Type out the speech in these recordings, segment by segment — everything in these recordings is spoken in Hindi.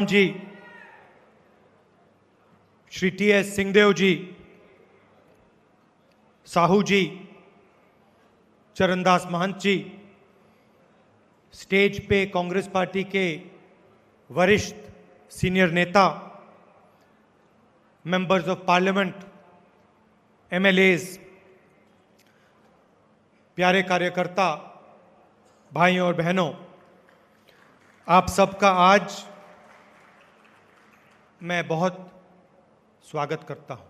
जी, श्री टी.एस. सिंहदेव जी, साहू जी, चरणदास महंत जी, स्टेज पे कांग्रेस पार्टी के वरिष्ठ सीनियर नेता, मेंबर्स ऑफ पार्लियामेंट, एमएलएज, प्यारे कार्यकर्ता, भाइयों और बहनों, आप सबका आज मैं बहुत स्वागत करता हूं।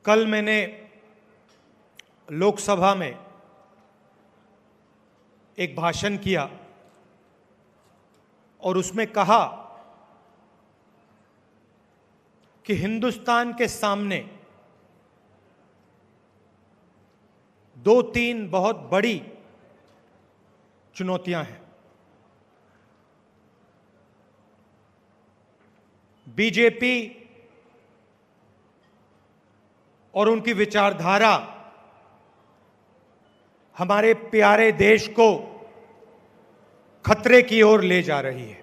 कल मैंने लोकसभा में एक भाषण किया और उसमें कहा कि हिंदुस्तान के सामने दो तीन बहुत बड़ी चुनौतियां हैं। बीजेपी और उनकी विचारधारा हमारे प्यारे देश को खतरे की ओर ले जा रही है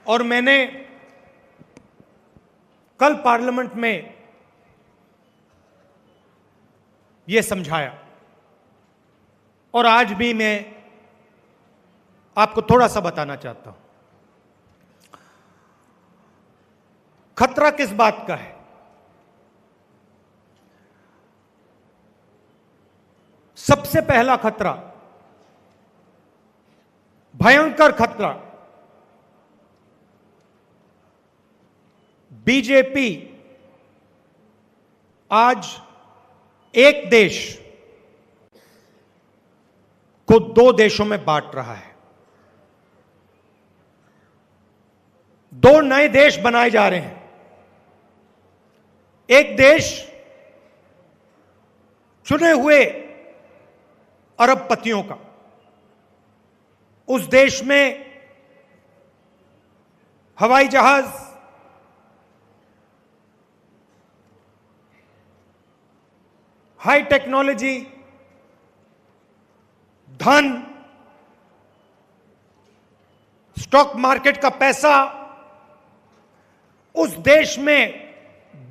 और मैंने कल पार्लियामेंट में यह समझाया और आज भी मैं आपको थोड़ा सा बताना चाहता हूं। खतरा किस बात का है? सबसे पहला खतरा, भयंकर खतरा, बीजेपी आज एक देश को दो देशों में बांट रहा है। दो नए देश बनाए जा रहे हैं। एक देश चुने हुए अरबपतियों का, उस देश में हवाई जहाज, हाई टेक्नोलॉजी, धन, स्टॉक मार्केट का पैसा, उस देश में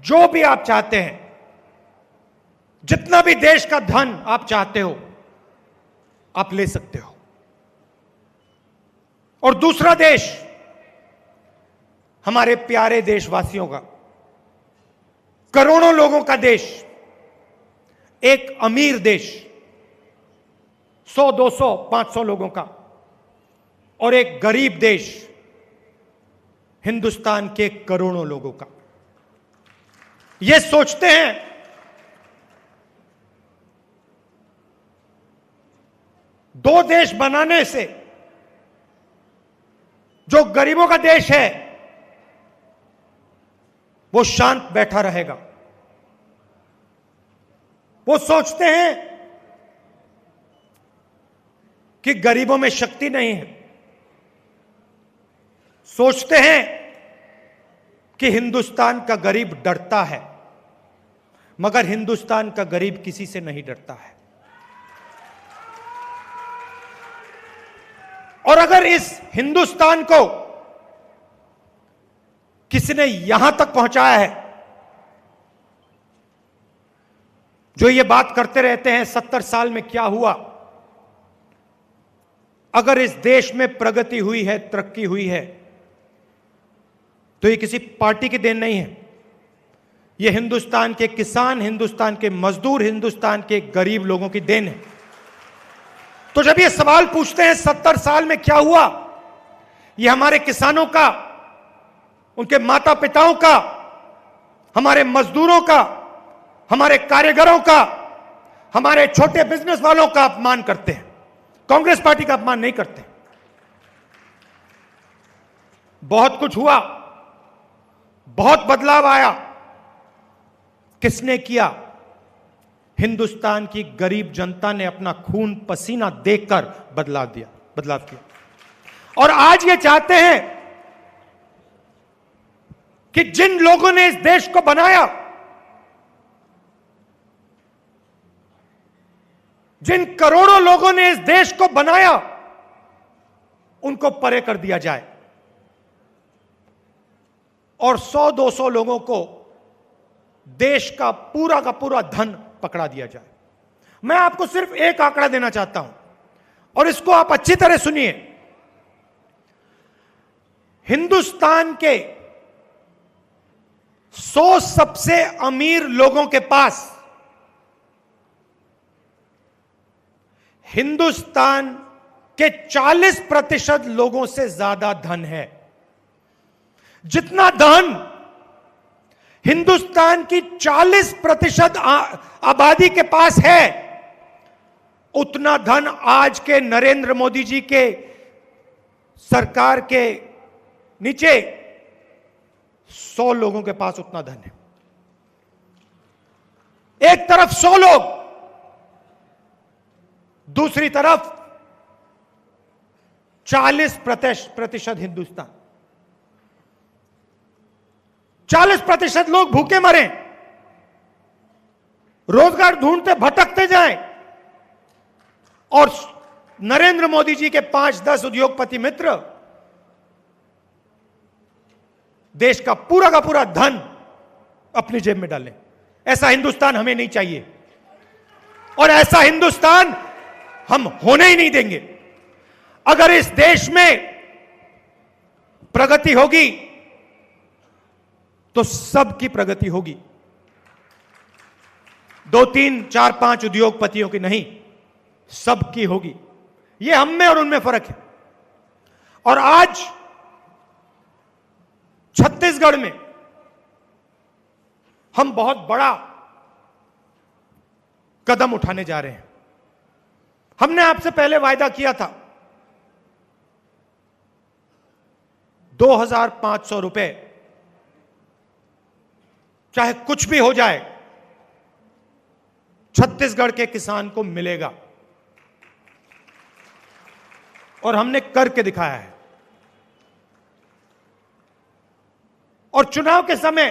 जो भी आप चाहते हैं, जितना भी देश का धन आप चाहते हो, आप ले सकते हो। और दूसरा देश हमारे प्यारे देशवासियों का, करोड़ों लोगों का देश, एक अमीर देश, 100, 200, 500 लोगों का, और एक गरीब देश, हिंदुस्तान के करोड़ों लोगों का। ये सोचते हैं दो देश बनाने से जो गरीबों का देश है वो शांत बैठा रहेगा। वो सोचते हैं कि गरीबों में शक्ति नहीं है। सोचते हैं कि हिंदुस्तान का गरीब डरता है, मगर हिंदुस्तान का गरीब किसी से नहीं डरता है। और अगर इस हिंदुस्तान को किसी ने यहां तक पहुंचाया है, जो ये बात करते रहते हैं 70 साल में क्या हुआ, अगर इस देश में प्रगति हुई है, तरक्की हुई है, तो ये किसी पार्टी की देन नहीं है। ये हिंदुस्तान के किसान, हिंदुस्तान के मजदूर, हिंदुस्तान के गरीब लोगों की देन है। तो जब ये सवाल पूछते हैं 70 साल में क्या हुआ, ये हमारे किसानों का, उनके माता पिताओं का, हमारे मजदूरों का, हमारे कारीगरों का, हमारे छोटे बिजनेस वालों का अपमान करते हैं, कांग्रेस पार्टी का अपमान नहीं करते। बहुत कुछ हुआ, बहुत बदलाव आया। किसने किया? हिंदुस्तान की गरीब जनता ने अपना खून पसीना देकर बदलाव किया। और आज ये चाहते हैं कि जिन लोगों ने इस देश को बनाया, जिन करोड़ों लोगों ने इस देश को बनाया, उनको परे कर दिया जाए और 100-200 लोगों को देश का पूरा धन पकड़ा दिया जाए। मैं आपको सिर्फ एक आंकड़ा देना चाहता हूं और इसको आप अच्छी तरह सुनिए। हिंदुस्तान के 100 सबसे अमीर लोगों के पास हिंदुस्तान के 40% लोगों से ज्यादा धन है। जितना धन हिंदुस्तान की 40% आबादी के पास है, उतना धन आज के नरेंद्र मोदी जी के सरकार के नीचे 100 लोगों के पास उतना धन है। एक तरफ 100 लोग, दूसरी तरफ 40% हिंदुस्तान। 40% लोग भूखे मरें, रोजगार ढूंढते भटकते जाएं और नरेंद्र मोदी जी के 5-10 उद्योगपति मित्र देश का पूरा धन अपनी जेब में डालें। ऐसा हिंदुस्तान हमें नहीं चाहिए और ऐसा हिंदुस्तान हम होने ही नहीं देंगे। अगर इस देश में प्रगति होगी तो सबकी प्रगति होगी, 2, 3, 4, 5 उद्योगपतियों की नहीं, सबकी होगी। यह हम में और उनमें फर्क है। और आज छत्तीसगढ़ में हम बहुत बड़ा कदम उठाने जा रहे हैं। हमने आपसे पहले वायदा किया था 2,500 रुपए, चाहे कुछ भी हो जाए, छत्तीसगढ़ के किसान को मिलेगा और हमने करके दिखाया है। और चुनाव के समय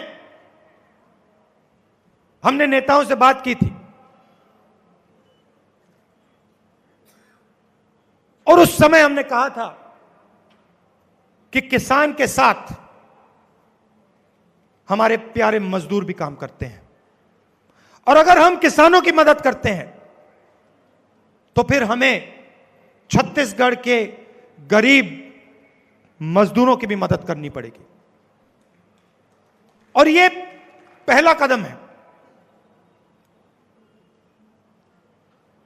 हमने नेताओं से बात की थी और उस समय हमने कहा था कि किसान के साथ हमारे प्यारे मजदूर भी काम करते हैं और अगर हम किसानों की मदद करते हैं तो फिर हमें छत्तीसगढ़ के गरीब मजदूरों की भी मदद करनी पड़ेगी। और यह पहला कदम है।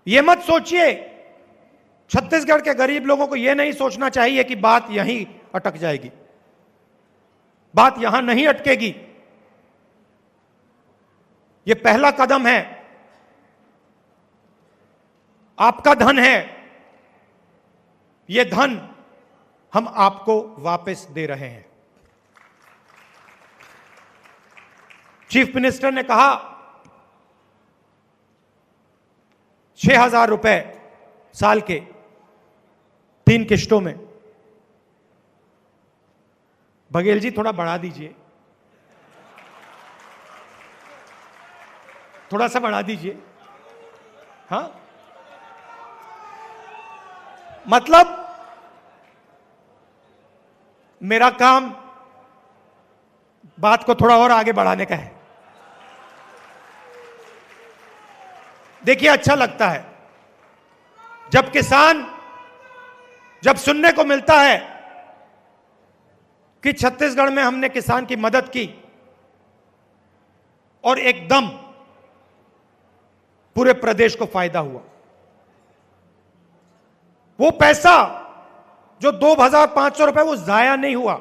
यह मत सोचिए, छत्तीसगढ़ के गरीब लोगों को यह नहीं सोचना चाहिए कि बात यहीं अटक जाएगी। बात यहां नहीं अटकेगी। यह पहला कदम है। आपका धन है, यह धन हम आपको वापस दे रहे हैं। चीफ मिनिस्टर ने कहा 6,000 रुपए साल के 3 किश्तों में। बघेल जी थोड़ा बढ़ा दीजिए, थोड़ा सा बढ़ा दीजिए। हाँ, मतलब मेरा काम बात को थोड़ा और आगे बढ़ाने का है। देखिए, अच्छा लगता है जब सुनने को मिलता है कि छत्तीसगढ़ में हमने किसान की मदद की और एकदम पूरे प्रदेश को फायदा हुआ। वो पैसा जो 2,500 रुपए, वो जाया नहीं हुआ।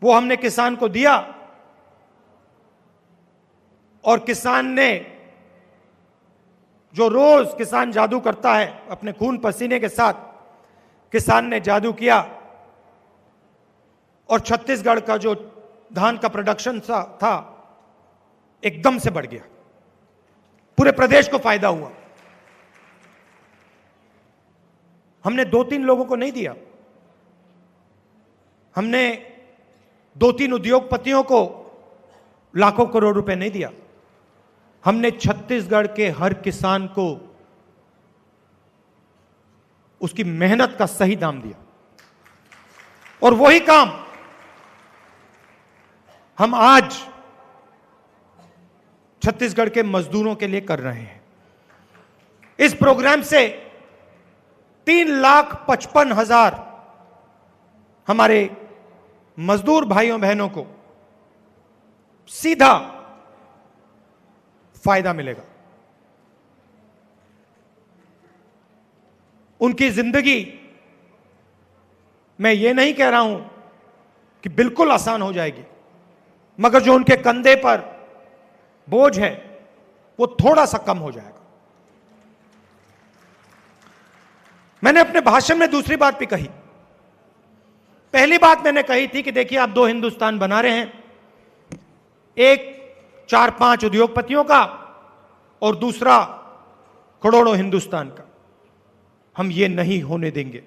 वो हमने किसान को दिया और किसान ने, जो रोज किसान जादू करता है अपने खून पसीने के साथ, किसान ने जादू किया और छत्तीसगढ़ का जो धान का प्रोडक्शन था एकदम से बढ़ गया। पूरे प्रदेश को फायदा हुआ। हमने 2-3 लोगों को नहीं दिया, हमने 2-3 उद्योगपतियों को लाखों करोड़ रुपए नहीं दिया। हमने छत्तीसगढ़ के हर किसान को उसकी मेहनत का सही दाम दिया, और वही काम हम आज छत्तीसगढ़ के मजदूरों के लिए कर रहे हैं। इस प्रोग्राम से 3,55,000 हमारे मजदूर भाइयों बहनों को सीधा फायदा मिलेगा। उनकी जिंदगी, मैं ये नहीं कह रहा हूं कि बिल्कुल आसान हो जाएगी, मगर जो उनके कंधे पर बोझ है वो थोड़ा सा कम हो जाएगा। मैंने अपने भाषण में दूसरी बात भी कही। पहली बात मैंने कही थी कि देखिए, आप दो हिंदुस्तान बना रहे हैं, एक 4-5 उद्योगपतियों का और दूसरा करोड़ों हिंदुस्तान का। हम ये नहीं होने देंगे।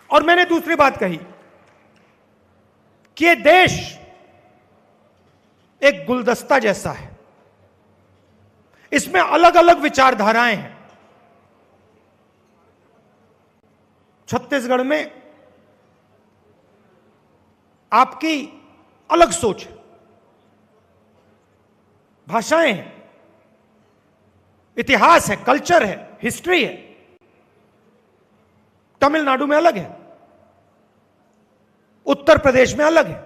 और मैंने दूसरी बात कही कि ये देश एक गुलदस्ता जैसा है, इसमें अलग अलग विचारधाराएं हैं। छत्तीसगढ़ में आपकी अलग सोच है, भाषाएं हैं, इतिहास है, कल्चर है, हिस्ट्री है। तमिलनाडु में अलग है, उत्तर प्रदेश में अलग है,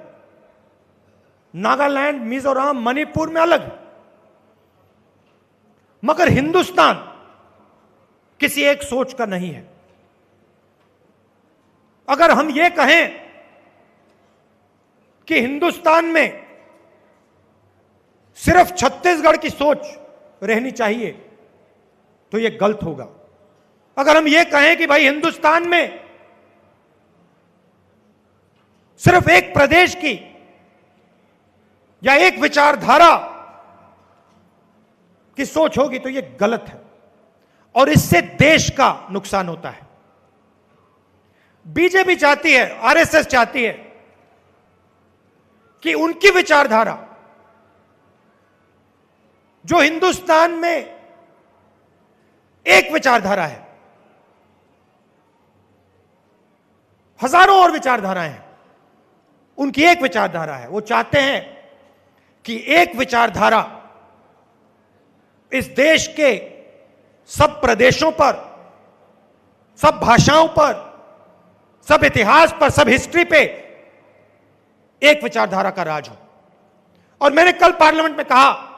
नागालैंड, मिजोरम, मणिपुर में अलग है। मगर हिंदुस्तान किसी एक सोच का नहीं है। अगर हम ये कहें कि हिंदुस्तान में सिर्फ छत्तीसगढ़ की सोच रहनी चाहिए तो यह गलत होगा। अगर हम ये कहें कि भाई हिंदुस्तान में सिर्फ एक प्रदेश की या एक विचारधारा की सोच होगी तो यह गलत है, और इससे देश का नुकसान होता है। बीजेपी चाहती है, आरएसएस चाहती है कि उनकी विचारधारा जो हिंदुस्तान में एक विचारधारा है, हजारों और विचारधाराएं हैं, उनकी एक विचारधारा है। वो चाहते हैं कि एक विचारधारा इस देश के सब प्रदेशों पर, सब भाषाओं पर, सब इतिहास पर, सब हिस्ट्री पे एक विचारधारा का राज हो। और मैंने कल पार्लियामेंट में कहा,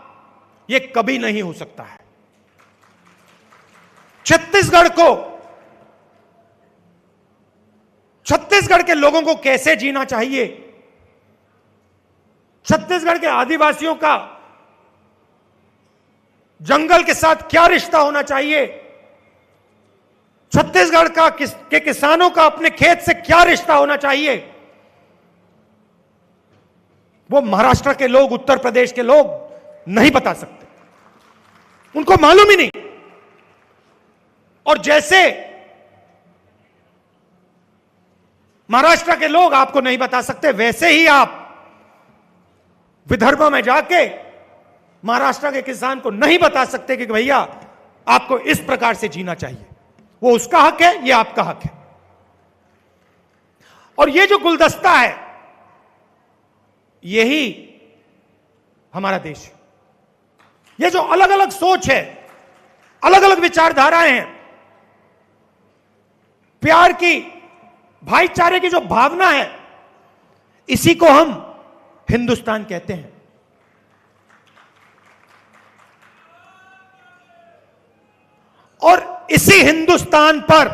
यह कभी नहीं हो सकता है। छत्तीसगढ़ के लोगों को कैसे जीना चाहिए, छत्तीसगढ़ के आदिवासियों का जंगल के साथ क्या रिश्ता होना चाहिए, छत्तीसगढ़ के किसानों का अपने खेत से क्या रिश्ता होना चाहिए, वो महाराष्ट्र के लोग, उत्तर प्रदेश के लोग नहीं बता सकते, उनको मालूम ही नहीं। और जैसे महाराष्ट्र के लोग आपको नहीं बता सकते, वैसे ही आप विदर्भ में जाके महाराष्ट्र के किसान को नहीं बता सकते कि भैया आपको इस प्रकार से जीना चाहिए। वो उसका हक है, ये आपका हक है। और ये जो गुलदस्ता है, यही हमारा देश है। ये जो अलग अलग सोच है, अलग अलग विचारधाराएं हैं, प्यार की, भाईचारे की जो भावना है, इसी को हम हिंदुस्तान कहते हैं। और इसी हिंदुस्तान पर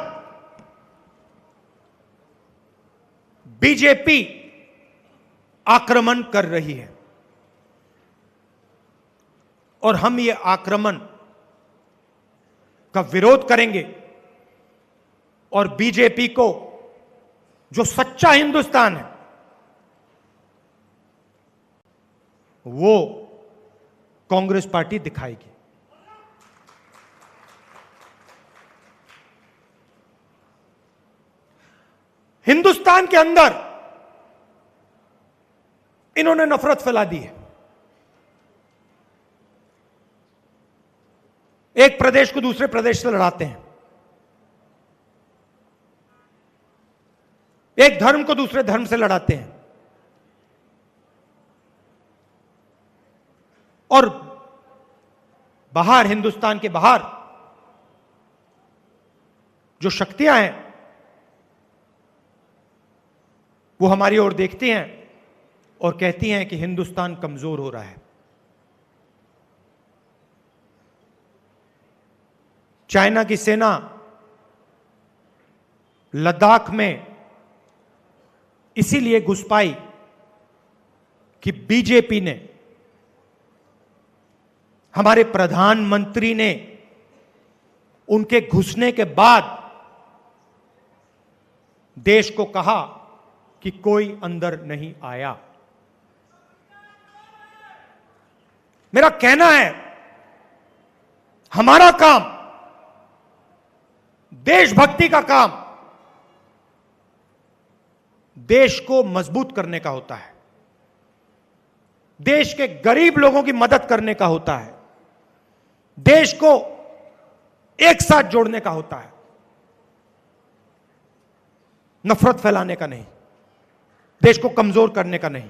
बीजेपी आक्रमण कर रही है, और हम ये आक्रमण का विरोध करेंगे। और बीजेपी को जो सच्चा हिंदुस्तान है वो कांग्रेस पार्टी दिखाएगी। हिंदुस्तान के अंदर इन्होंने नफरत फैला दी है। एक प्रदेश को दूसरे प्रदेश से लड़ाते हैं, एक धर्म को दूसरे धर्म से लड़ाते हैं, और बाहर, हिंदुस्तान के बाहर जो शक्तियां हैं वो हमारी ओर देखती हैं और कहती हैं कि हिंदुस्तान कमजोर हो रहा है। चाइना की सेना लद्दाख में इसीलिए घुस पाई कि बीजेपी ने, हमारे प्रधानमंत्री ने उनके घुसने के बाद देश को कहा कि कोई अंदर नहीं आया। मेरा कहना है, हमारा काम, देशभक्ति का काम, देश को मजबूत करने का होता है, देश के गरीब लोगों की मदद करने का होता है, देश को एक साथ जोड़ने का होता है, नफरत फैलाने का नहीं, देश को कमजोर करने का नहीं।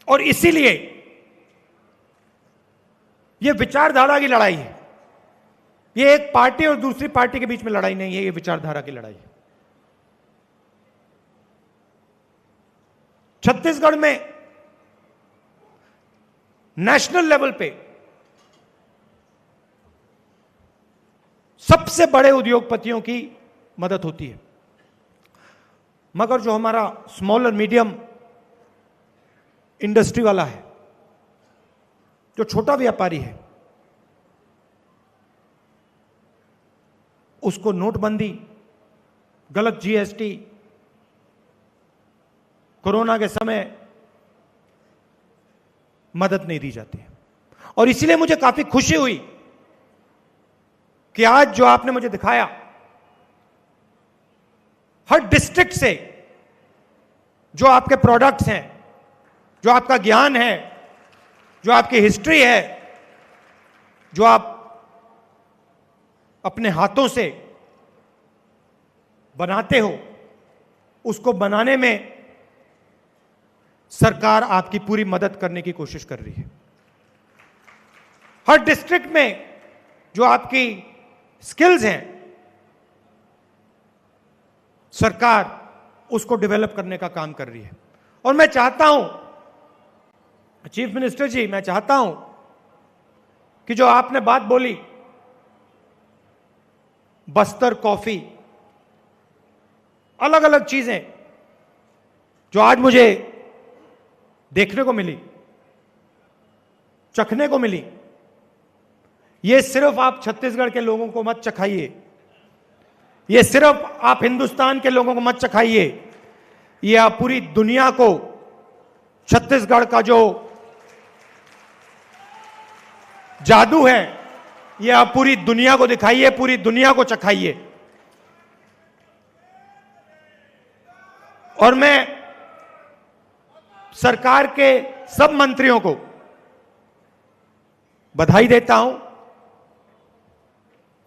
और इसीलिए यह विचारधारा की लड़ाई है। यह एक पार्टी और दूसरी पार्टी के बीच में लड़ाई नहीं है, यह विचारधारा की लड़ाई है। छत्तीसगढ़ में नेशनल लेवल पे सबसे बड़े उद्योगपतियों की मदद होती है, मगर जो हमारा स्मॉल और मीडियम इंडस्ट्री वाला है, जो छोटा व्यापारी है, उसको नोटबंदी, गलत जीएसटी, कोरोना के समय मदद नहीं दी जाती है। और इसलिए मुझे काफी खुशी हुई कि आज जो आपने मुझे दिखाया, हर डिस्ट्रिक्ट से जो आपके प्रोडक्ट्स हैं, जो आपका ज्ञान है, जो आपकी हिस्ट्री है, जो आप अपने हाथों से बनाते हो, उसको बनाने में सरकार आपकी पूरी मदद करने की कोशिश कर रही है। हर डिस्ट्रिक्ट में जो आपकी स्किल्स हैं, सरकार उसको डेवलप करने का काम कर रही है। और मैं चाहता हूं, चीफ मिनिस्टर जी, मैं चाहता हूं कि जो आपने बात बोली, बस्तर कॉफी, अलग अलग चीजें जो आज मुझे देखने को मिली, चखने को मिली, ये सिर्फ आप छत्तीसगढ़ के लोगों को मत चखाइए, ये सिर्फ आप हिंदुस्तान के लोगों को मत चखाइए, ये आप पूरी दुनिया को छत्तीसगढ़ का जो जादू है, ये आप पूरी दुनिया को दिखाइए, पूरी दुनिया को चखाइए। और मैं सरकार के सब मंत्रियों को बधाई देता हूं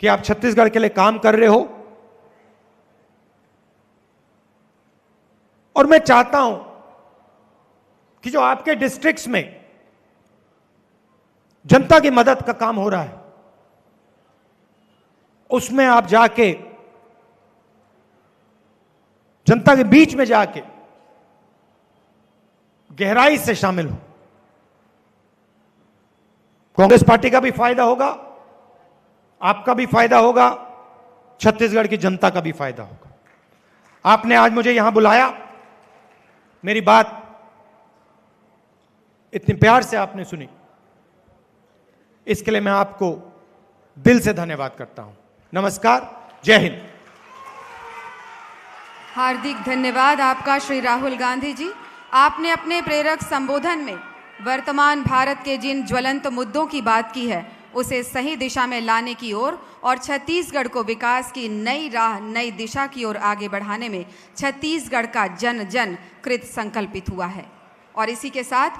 कि आप छत्तीसगढ़ के लिए काम कर रहे हो। और मैं चाहता हूं कि जो आपके डिस्ट्रिक्ट्स में जनता की मदद का काम हो रहा है, उसमें आप जाके जनता के बीच में जाके गहराई से शामिल हो। कांग्रेस पार्टी का भी फायदा होगा, आपका भी फायदा होगा, छत्तीसगढ़ की जनता का भी फायदा होगा। आपने आज मुझे यहां बुलाया, मेरी बात इतने प्यार से आपने सुनी, इसके लिए मैं आपको दिल से धन्यवाद करता हूं। नमस्कार, जय हिंद। हार्दिक धन्यवाद आपका श्री राहुल गांधी जी। आपने अपने प्रेरक संबोधन में वर्तमान भारत के जिन ज्वलंत मुद्दों की बात की है, उसे सही दिशा में लाने की ओर और छत्तीसगढ़ को विकास की नई राह, नई दिशा की ओर आगे बढ़ाने में छत्तीसगढ़ का जन जन कृत संकल्पित हुआ है। और इसी के साथ